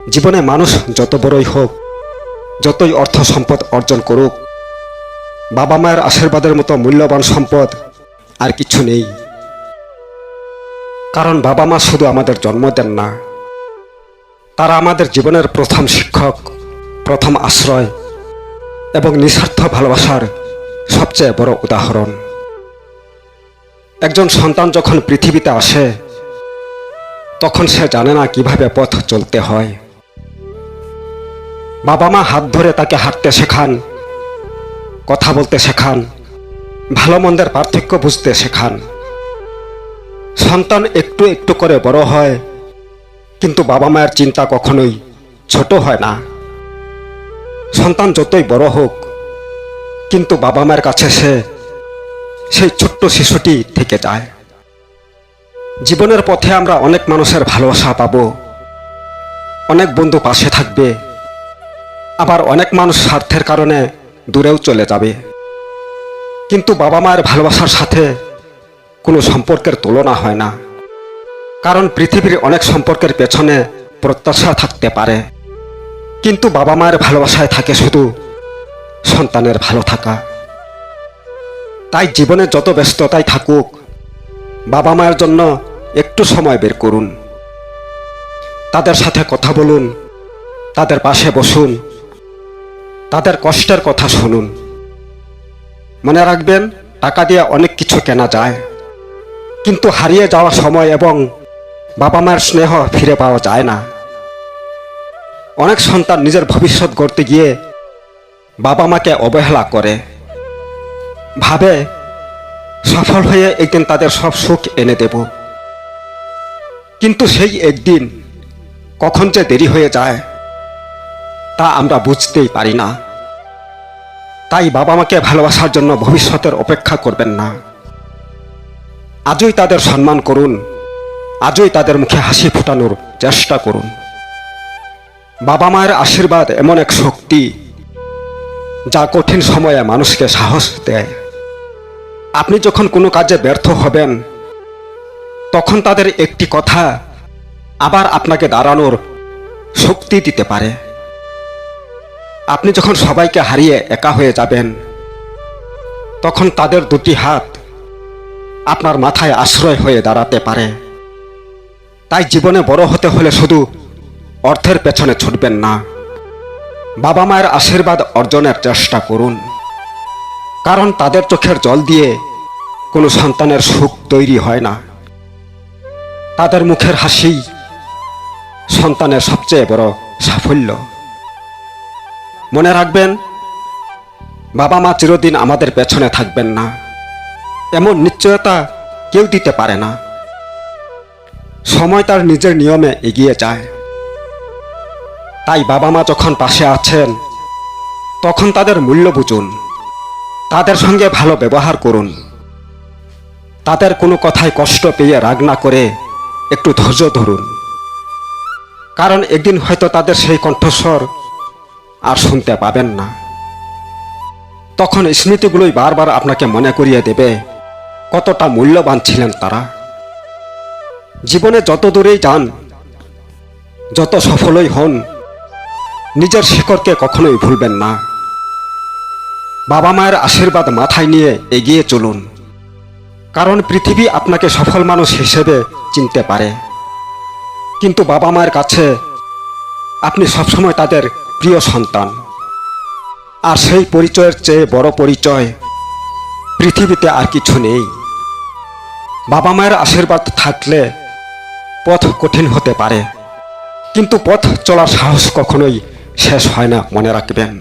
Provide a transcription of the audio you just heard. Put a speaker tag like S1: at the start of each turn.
S1: জীবনে মানুষ যত বড়ই হোক, যতই অর্থ সম্পদ অর্জন করুক, বাবা মায়ের আশীর্বাদের মতো মূল্যবান সম্পদ আর কিছু নেই। কারণ বাবা মা শুধু আমাদের জন্ম দেন না, তারা আমাদের জীবনের প্রথম শিক্ষক, প্রথম আশ্রয় এবং নিঃস্বার্থ ভালোবাসার সবচেয়ে বড় উদাহরণ। একজন সন্তান যখন পৃথিবীতে আসে, তখন সে জানে না কিভাবে পথ চলতে হয়। বাবা মা হাত ধরে তাকে হাঁটতে শেখান, কথা বলতে শেখান, ভালো মন্দের পার্থক্য বুঝতে শেখান। সন্তান একটু একটু করে বড় হয়, কিন্তু বাবা মায়ের চিন্তা কখনোই ছোট হয় না। সন্তান যতই বড় হোক, কিন্তু বাবা মায়ের কাছে সে সেই ছোট্ট শিশুটি থেকে যায়। জীবনের পথে আমরা অনেক মানুষের ভালোবাসা পাবো, অনেক বন্ধু পাশে থাকবে, আবার অনেক মানুষ স্বার্থের কারণে দূরেও চলে যাবে। কিন্তু বাবা মায়ের ভালোবাসার সাথে কোনো সম্পর্কের তুলনা হয় না। কারণ পৃথিবীর অনেক সম্পর্কের পেছনে প্রত্যাশা থাকতে পারে, কিন্তু বাবা মায়ের ভালোবাসায় থাকে শুধু সন্তানের ভালো থাকা। তাই জীবনে যত ব্যস্ততাই থাকুক, বাবা মায়ের জন্য একটু সময় বের করুন। তাদের সাথে কথা বলুন, তাদের পাশে বসুন, তাদের কষ্টের কথা শুনুন। মনে রাখবেন, টাকা দিয়ে অনেক কিছু কেনা যায়, কিন্তু হারিয়ে যাওয়া সময় এবং বাবা মায়ের স্নেহ ফিরে পাওয়া যায় না। অনেক সন্তান নিজের ভবিষ্যৎ গড়তে গিয়ে বাবা মাকে অবহেলা করে, ভাবে সফল হয়ে একদিন তাদের সব সুখ এনে দেব। কিন্তু সেই একদিন কখন যে দেরি হয়ে যায় তা আমরা বুঝতেই পারি না। তাই বাবা মাকে ভালোবাসার জন্য ভবিষ্যতের অপেক্ষা করবেন না। আজই তাদের সম্মান করুন, আজই তাদের মুখে হাসি ফোটানোর চেষ্টা করুন। বাবা মায়ের আশীর্বাদ এমন এক শক্তি, যা কঠিন সময়ে মানুষকে সাহস দেয়। আপনি যখন কোনো কাজে ব্যর্থ হবেন, তখন তাদের একটি কথা আবার আপনাকে দাঁড়ানোর শক্তি দিতে পারে। আপনি যখন সবাইকে হারিয়ে একা হয়ে যাবেন, তখন তাদের দুটি হাত আপনার মাথায় আশ্রয় হয়ে দাঁড়াতে পারে। তাই জীবনে বড় হতে হলে শুধু অর্থের পেছনে ছুটবেন না, বাবা মায়ের আশীর্বাদ অর্জনের চেষ্টা করুন। কারণ তাদের চোখের জল দিয়ে কোনো সন্তানের সুখ তৈরি হয় না। তাদের মুখের হাসি সন্তানের সবচেয়ে বড় সাফল্য। মনে রাখবেন, বাবা মা চিরদিন আমাদের পেছনে থাকবেন না, এমন নিশ্চয়তা কেউ দিতে পারে না। সময় তার নিজের নিয়মে এগিয়ে যায়। তাই বাবা মা যখন পাশে আছেন, তখন তাদের মূল্য বুঝুন, তাদের সঙ্গে ভালো ব্যবহার করুন। তাদের কোনো কথায় কষ্ট পেয়ে রাগ না করে একটু ধৈর্য ধরুন। কারণ একদিন হয়তো তাদের সেই কণ্ঠস্বর আর শুনতে পাবেন না। তখন স্মৃতিগুলোই বারবার আপনাকে মনে করিয়ে দেবে কতটা মূল্যবান ছিলেন তারা। জীবনে যত দূরেই যান, যত সফলই হন, নিজের শিকড়কে কখনোই ভুলবেন না। বাবা মায়ের আশীর্বাদ মাথায় নিয়ে এগিয়ে চলুন। কারণ পৃথিবী আপনাকে সফল মানুষ হিসেবে চিনতে পারে, কিন্তু বাবা মায়ের কাছে আপনি সবসময় তাদের প্রিয় সন্তান। আর সেই পরিচয়ের চেয়ে বড় পরিচয় পৃথিবীতে আর কিছু নেই। বাবা মায়ের আশীর্বাদ থাকলে পথ কঠিন হতে পারে, কিন্তু পথ চলার সাহস কখনোই শেষ হয় না, মনে রাখবেন।